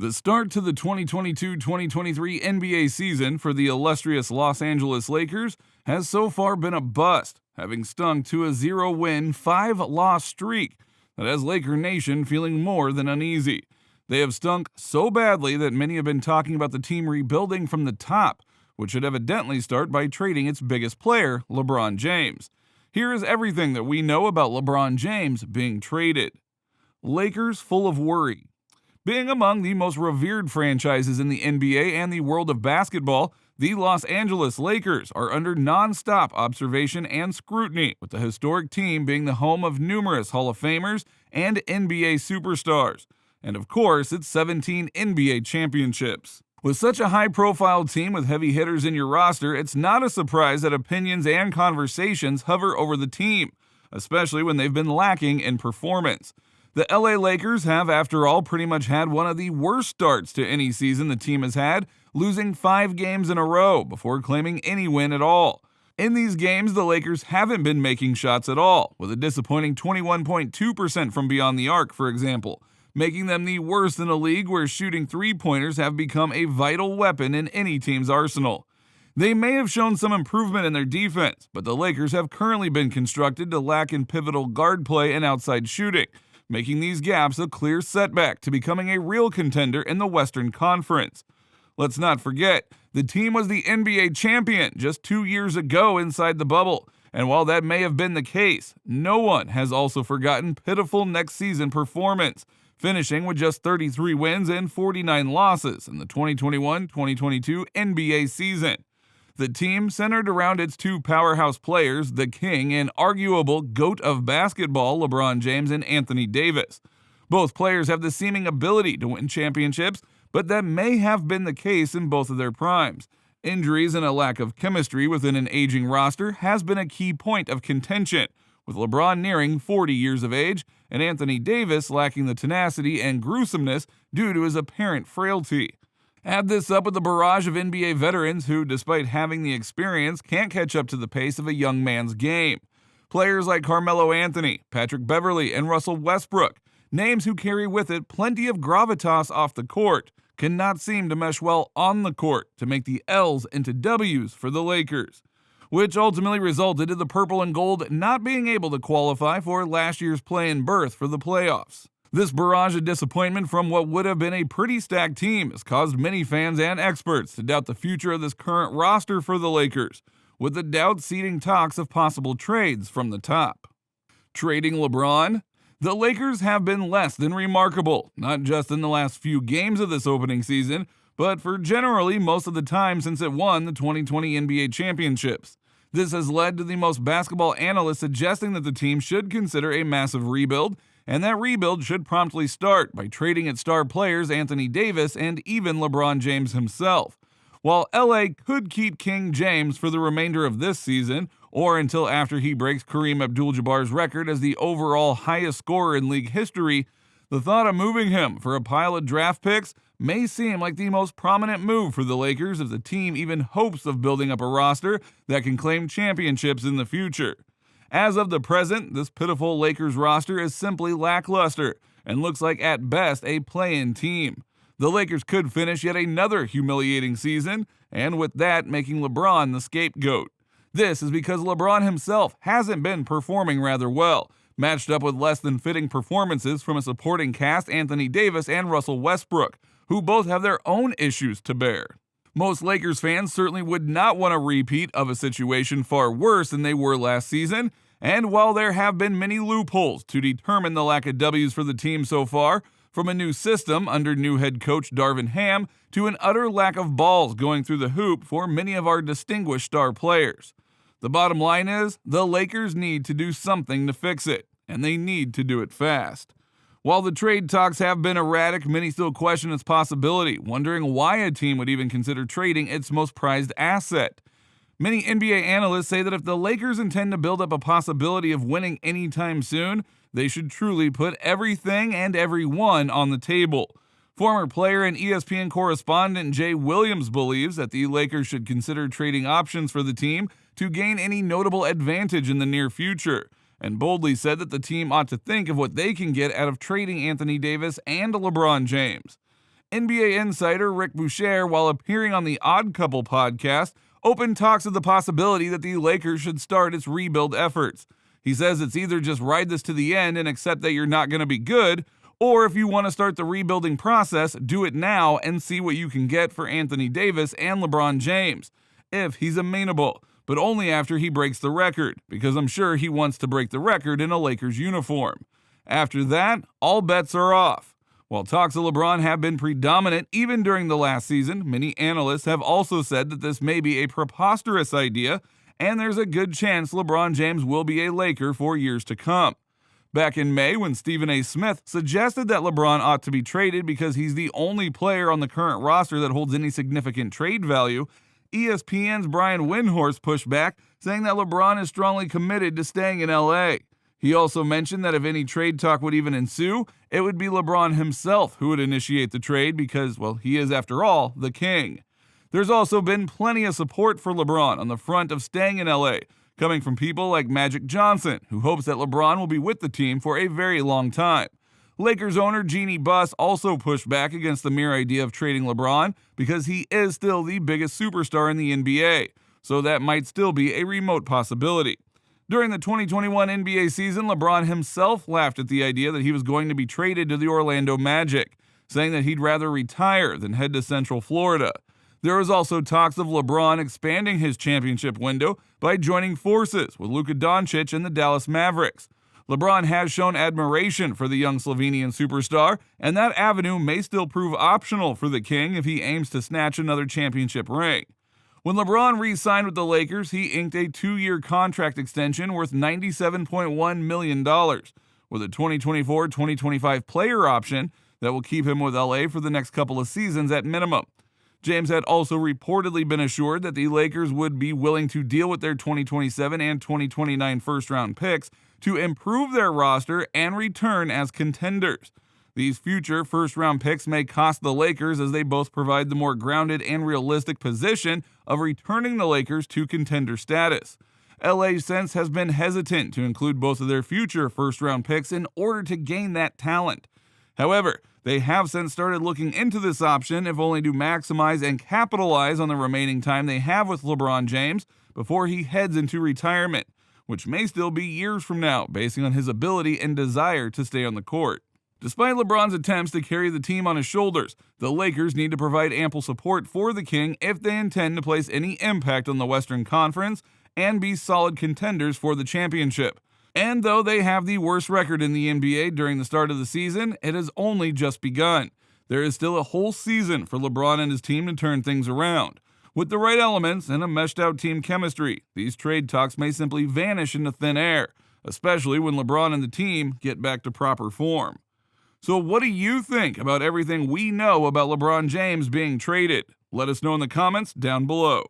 The start to the 2022-2023 NBA season for the illustrious Los Angeles Lakers has so far been a bust, having stung to a 0-win, 5-loss streak that has Laker Nation feeling more than uneasy. They have stunk so badly that many have been talking about the team rebuilding from the top, which should evidently start by trading its biggest player, LeBron James. Here is everything that we know about LeBron James being traded. Lakers full of worry. Being among the most revered franchises in the NBA and the world of basketball, the Los Angeles Lakers are under non-stop observation and scrutiny, with the historic team being the home of numerous Hall of Famers and NBA superstars, and of course its 17 NBA championships. With such a high-profile team with heavy hitters in your roster, it's not a surprise that opinions and conversations hover over the team, especially when they've been lacking in performance. The LA Lakers have, after all, pretty much had one of the worst starts to any season the team has had, losing 5 games in a row before claiming any win at all. In these games, the Lakers haven't been making shots at all, with a disappointing 21.2% from beyond the arc, for example, making them the worst in a league where shooting three-pointers have become a vital weapon in any team's arsenal. They may have shown some improvement in their defense, but the Lakers have currently been constructed to lack in pivotal guard play and outside shooting, making these gaps a clear setback to becoming a real contender in the Western Conference. Let's not forget, the team was the NBA champion just 2 years ago inside the bubble, and while that may have been the case, no one has also forgotten pitiful next season performance, finishing with just 33 wins and 49 losses in the 2021-2022 NBA season. The team centered around its two powerhouse players, the king and arguable GOAT of basketball, LeBron James and Anthony Davis. Both players have the seeming ability to win championships, but that may have been the case in both of their primes. Injuries and a lack of chemistry within an aging roster has been a key point of contention, with LeBron nearing 40 years of age and Anthony Davis lacking the tenacity and gruesomeness due to his apparent frailty. Add this up with the barrage of NBA veterans who, despite having the experience, can't catch up to the pace of a young man's game. Players like Carmelo Anthony, Patrick Beverley, and Russell Westbrook, names who carry with it plenty of gravitas off the court, cannot seem to mesh well on the court to make the L's into W's for the Lakers, which ultimately resulted in the purple and gold not being able to qualify for last year's play-in berth for the playoffs. This barrage of disappointment from what would have been a pretty stacked team has caused many fans and experts to doubt the future of this current roster for the Lakers, with the doubt seeding talks of possible trades from the top. Trading LeBron? The Lakers have been less than remarkable, not just in the last few games of this opening season, but for generally most of the time since it won the 2020 NBA championships. This has led to the most basketball analysts suggesting that the team should consider a massive rebuild, and that rebuild should promptly start by trading its star players Anthony Davis and even LeBron James himself. While LA could keep King James for the remainder of this season, or until after he breaks Kareem Abdul-Jabbar's record as the overall highest scorer in league history, the thought of moving him for a pile of draft picks may seem like the most prominent move for the Lakers if the team even hopes of building up a roster that can claim championships in the future. As of the present, this pitiful Lakers roster is simply lackluster and looks like at best a play-in team. The Lakers could finish yet another humiliating season, and with that making LeBron the scapegoat. This is because LeBron himself hasn't been performing rather well, matched up with less than fitting performances from a supporting cast Anthony Davis and Russell Westbrook, who both have their own issues to bear. Most Lakers fans certainly would not want a repeat of a situation far worse than they were last season, and while there have been many loopholes to determine the lack of W's for the team so far, from a new system under new head coach Darvin Ham to an utter lack of balls going through the hoop for many of our distinguished star players. The bottom line is, the Lakers need to do something to fix it, and they need to do it fast. While the trade talks have been erratic, many still question its possibility, wondering why a team would even consider trading its most prized asset. Many NBA analysts say that if the Lakers intend to build up a possibility of winning anytime soon, they should truly put everything and everyone on the table. Former player and ESPN correspondent Jay Williams believes that the Lakers should consider trading options for the team to gain any notable advantage in the near future, and boldly said that the team ought to think of what they can get out of trading Anthony Davis and LeBron James. NBA insider Rick Boucher, while appearing on the Odd Couple podcast, opened talks of the possibility that the Lakers should start its rebuild efforts. He says it's either just ride this to the end and accept that you're not going to be good, or if you want to start the rebuilding process, do it now and see what you can get for Anthony Davis and LeBron James, if he's amenable, but only after he breaks the record, because I'm sure he wants to break the record in a Lakers uniform. After that, all bets are off. While talks of LeBron have been predominant even during the last season, many analysts have also said that this may be a preposterous idea, and there's a good chance LeBron James will be a Laker for years to come. Back in May, when Stephen A. Smith suggested that LeBron ought to be traded because he's the only player on the current roster that holds any significant trade value, ESPN's Brian Windhorst pushed back, saying that LeBron is strongly committed to staying in LA. He also mentioned that if any trade talk would even ensue, it would be LeBron himself who would initiate the trade because, well, he is, after all, the king. There's also been plenty of support for LeBron on the front of staying in LA, coming from people like Magic Johnson, who hopes that LeBron will be with the team for a very long time. Lakers owner Jeannie Buss also pushed back against the mere idea of trading LeBron because he is still the biggest superstar in the NBA, so that might still be a remote possibility. During the 2021 NBA season, LeBron himself laughed at the idea that he was going to be traded to the Orlando Magic, saying that he'd rather retire than head to Central Florida. There was also talks of LeBron expanding his championship window by joining forces with Luka Doncic and the Dallas Mavericks. LeBron has shown admiration for the young Slovenian superstar, and that avenue may still prove optional for the King if he aims to snatch another championship ring. When LeBron re-signed with the Lakers, he inked a 2-year contract extension worth $97.1 million, with a 2024-2025 player option that will keep him with LA for the next couple of seasons at minimum. James had also reportedly been assured that the Lakers would be willing to deal with their 2027 and 2029 first-round picks to improve their roster and return as contenders. These future first-round picks may cost the Lakers as they both provide the more grounded and realistic position of returning the Lakers to contender status. LA since has been hesitant to include both of their future first-round picks in order to gain that talent. However, they have since started looking into this option, if only to maximize and capitalize on the remaining time they have with LeBron James before he heads into retirement, which may still be years from now, basing on his ability and desire to stay on the court. Despite LeBron's attempts to carry the team on his shoulders, the Lakers need to provide ample support for the King if they intend to place any impact on the Western Conference and be solid contenders for the championship. And though they have the worst record in the NBA during the start of the season, it has only just begun. There is still a whole season for LeBron and his team to turn things around. With the right elements and a meshed-out team chemistry, these trade talks may simply vanish into thin air, especially when LeBron and the team get back to proper form. So what do you think about everything we know about LeBron James being traded? Let us know in the comments down below.